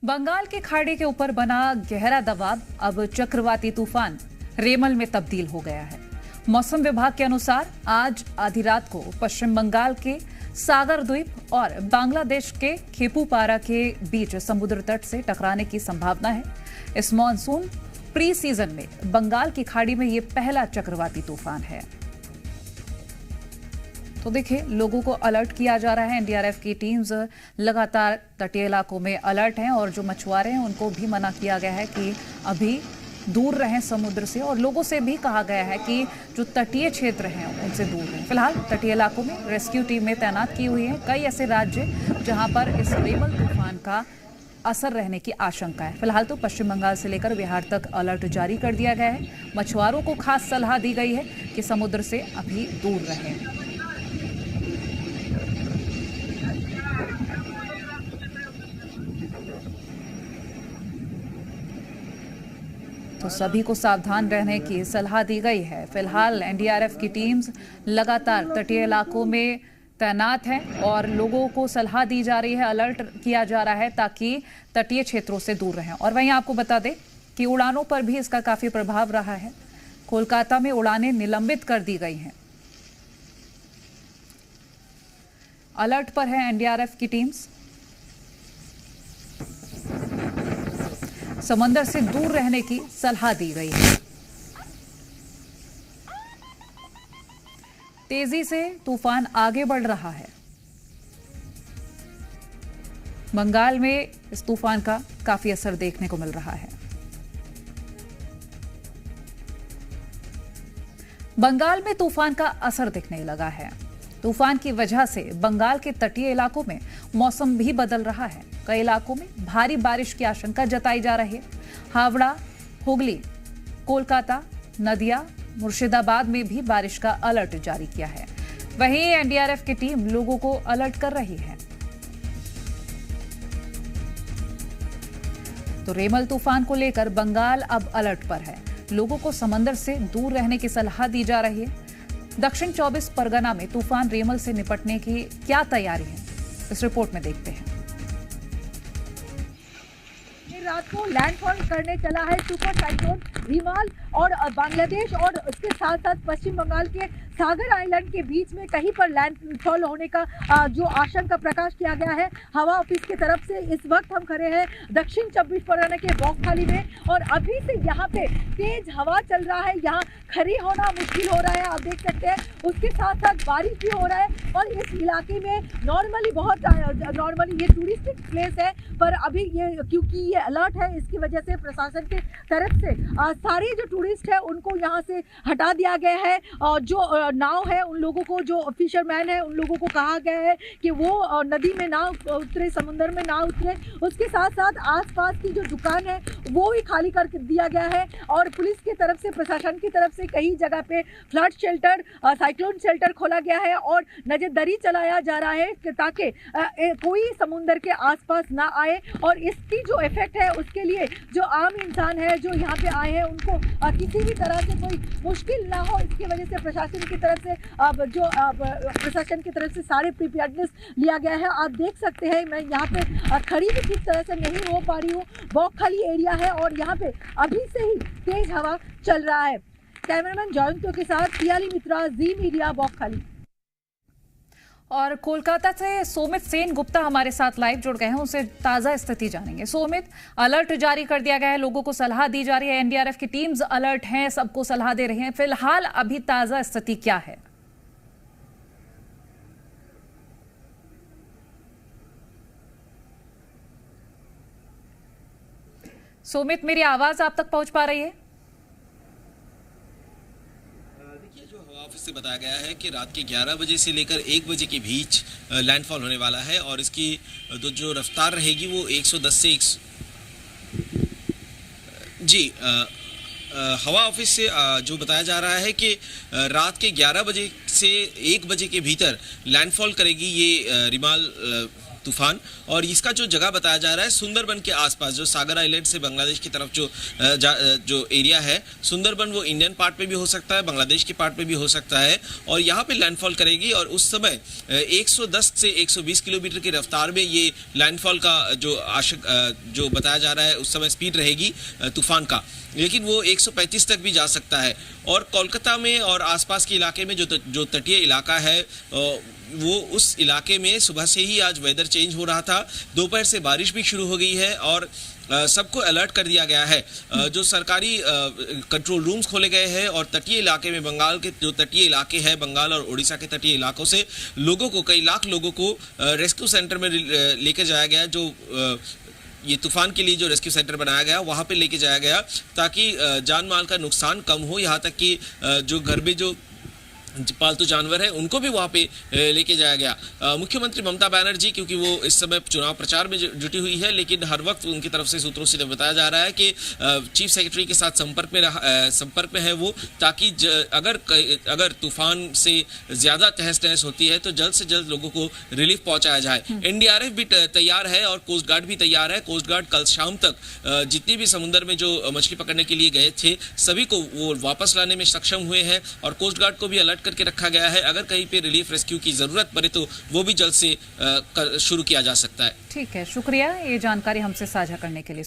बंगाल की खाड़ी के ऊपर बना गहरा दबाव अब चक्रवाती तूफान रेमल में तब्दील हो गया है। मौसम विभाग के अनुसार आज आधी रात को पश्चिम बंगाल के सागर द्वीप और बांग्लादेश के खेपुपारा के बीच समुद्र तट से टकराने की संभावना है। इस मॉनसून प्री सीजन में बंगाल की खाड़ी में ये पहला चक्रवाती तूफान है। तो देखिए, लोगों को अलर्ट किया जा रहा है। एनडीआरएफ की टीम्स लगातार तटीय इलाकों में अलर्ट हैं और जो मछुआरे हैं उनको भी मना किया गया है कि अभी दूर रहें समुद्र से, और लोगों से भी कहा गया है कि जो तटीय क्षेत्र हैं उनसे दूर रहें। फिलहाल तटीय इलाकों में रेस्क्यू टीमें तैनात की हुई हैं। कई ऐसे राज्य जहां पर इस रेमल तूफान का असर रहने की आशंका है। फिलहाल तो पश्चिम बंगाल से लेकर बिहार तक अलर्ट जारी कर दिया गया है। मछुआरों को खास सलाह दी गई है कि समुद्र से अभी दूर रहें। तो सभी को सावधान रहने की सलाह दी गई है। फिलहाल एनडीआरएफ की टीम्स लगातार तटीय इलाकों में तैनात हैं और लोगों को सलाह दी जा रही है, अलर्ट किया जा रहा है ताकि तटीय क्षेत्रों से दूर रहें। और वहीं आपको बता दें कि उड़ानों पर भी इसका काफी प्रभाव रहा है। कोलकाता में उड़ानें निलंबित कर दी गई हैं। अलर्ट पर है एनडीआरएफ की टीम्स। समंदर से दूर रहने की सलाह दी गई है। तेजी से तूफान आगे बढ़ रहा है। बंगाल में इस तूफान का काफी असर देखने को मिल रहा है। बंगाल में तूफान का असर दिखने लगा है। तूफान की वजह से बंगाल के तटीय इलाकों में मौसम भी बदल रहा है। कई इलाकों में भारी बारिश की आशंका जताई जा रही है। हावड़ा, हुगली, कोलकाता, नदिया, मुर्शिदाबाद में भी बारिश का अलर्ट जारी किया है। वहीं एनडीआरएफ की टीम लोगों को अलर्ट कर रही है। तो रेमल तूफान को लेकर बंगाल अब अलर्ट पर है। लोगों को समंदर से दूर रहने की सलाह दी जा रही है। दक्षिण 24 परगना में तूफान रेमल से निपटने की क्या तैयारी है, इस रिपोर्ट में देखते हैं। रात को लैंडफॉल करने चला है सुपर साइक्लोन रिमाल और बांग्लादेश और उसके साथ साथ पश्चिम बंगाल के सागर आइलैंड के बीच में कहीं पर लैंडफॉल होने का जो आशंका प्रकाश किया गया है हवा ऑफिस की तरफ से। इस वक्त हम खड़े हैं दक्षिण 24 परगना के बॉकखाली में और अभी से यहाँ पे तेज हवा चल रहा है। यहाँ खड़ी होना मुश्किल हो रहा है, आप देख सकते हैं। उसके साथ साथ बारिश भी हो रहा है और इस इलाके में नॉर्मली ये टूरिस्टिक प्लेस है, पर अभी ये क्योंकि ये अलर्ट है इसकी वजह से प्रशासन की तरफ से सारे जो टूरिस्ट है उनको यहाँ से हटा दिया गया है। और जो नाव है उन लोगों को, जो फिशरमैन है उन लोगों को कहा गया है कि वो नदी में ना उतरे, समुद्र में ना उतरे। उसके साथ साथ आसपास की जो दुकान है वो भी खाली कर दिया गया है। और पुलिस की तरफ से, प्रशासन की तरफ से कई जगह पे फ्लड शेल्टर, साइक्लोन शेल्टर खोला गया है और नजरदारी चलाया जा रहा है ताकि कोई समुद्र के आसपास ना आए। और इसकी जो इफेक्ट है उसके लिए जो आम इंसान है जो यहाँ पे आए हैं उनको किसी भी तरह से कोई मुश्किल ना हो, इसकी वजह से प्रशासन की तरफ से सारे प्रिपेयर्डनेस लिया गया है। आप देख सकते हैं मैं यहाँ पे खड़ी भी ठीक तरह से नहीं हो पा रही हूँ। बॉकखाली एरिया है और यहाँ पे अभी से ही तेज हवा चल रहा है। कैमरामैन जयंतो के साथ पियाली मित्रा, जी मीडिया, बॉकखाली। और कोलकाता से सोमित सेन गुप्ता हमारे साथ लाइव जुड़ गए हैं, उनसे ताजा स्थिति जानेंगे। सोमित, अलर्ट जारी कर दिया गया है, लोगों को सलाह दी जा रही है, एनडीआरएफ की टीम्स अलर्ट हैं, सबको सलाह दे रही हैं। फिलहाल अभी ताजा स्थिति क्या है? सोमित, मेरी आवाज आप तक पहुंच पा रही है? ऑफिस से बताया गया है कि रात के 11 बजे से लेकर 1 बजे के बीच लैंडफॉल होने वाला है और इसकी जो रफ्तार रहेगी वो 110 से हवा ऑफिस से जो बताया जा रहा है कि रात के 11 बजे से 1 बजे के भीतर लैंडफॉल करेगी ये रिमाल तूफान, और इसका जो जगह बताया जा रहा है सुंदरबन के आसपास, जो सागर आइलैंड से बांग्लादेश की तरफ जो एरिया है सुंदरबन, वो इंडियन पार्ट पे भी हो सकता है, बांग्लादेश के पार्ट पे भी हो सकता है, और यहाँ पे लैंडफॉल करेगी। और उस समय 110 से 120 किलोमीटर की रफ्तार में ये लैंडफॉल का जो बताया जा रहा है उस समय स्पीड रहेगी तूफान का, लेकिन वो 135 तक भी जा सकता है। और कोलकाता में और आसपास के इलाके में जो तटीय इलाका है वो उस इलाके में सुबह से ही आज वेदर चेंज हो रहा था, दोपहर से बारिश भी शुरू हो गई है और सबको अलर्ट कर दिया गया है। जो सरकारी कंट्रोल रूम्स खोले गए हैं और तटीय इलाके में बंगाल के जो तटीय इलाके हैं, बंगाल और उड़ीसा के तटीय इलाकों से लोगों को, कई लाख लोगों को रेस्क्यू सेंटर में लेकर जाया गया। जो ये तूफान के लिए जो रेस्क्यू सेंटर बनाया गया वहां पे लेके जाया गया ताकि जान माल का नुकसान कम हो, यहाँ तक कि जो घर में जो पालतू जानवर है उनको भी वहां पे लेके जाया गया। मुख्यमंत्री ममता बनर्जी, क्योंकि वो इस समय चुनाव प्रचार में जुटी हुई है, लेकिन हर वक्त उनकी तरफ से सूत्रों से बताया जा रहा है कि चीफ सेक्रेटरी के साथ संपर्क में है वो, ताकि अगर तूफान से ज्यादा तहस नहस होती है तो जल्द से जल्द लोगों को रिलीफ पहुंचाया जाए। एनडीआरएफ भी तैयार है और कोस्ट गार्ड भी तैयार है। कोस्ट गार्ड कल शाम तक जितनी भी समुद्र में जो मछली पकड़ने के लिए गए थे सभी को वो वापस लाने में सक्षम हुए हैं, और कोस्ट गार्ड को भी अलर्ट करके रखा गया है। अगर कहीं पे रिलीफ रेस्क्यू की जरूरत पड़े तो वो भी जल्द से शुरू किया जा सकता है। ठीक है, शुक्रिया ये जानकारी हमसे साझा करने के लिए।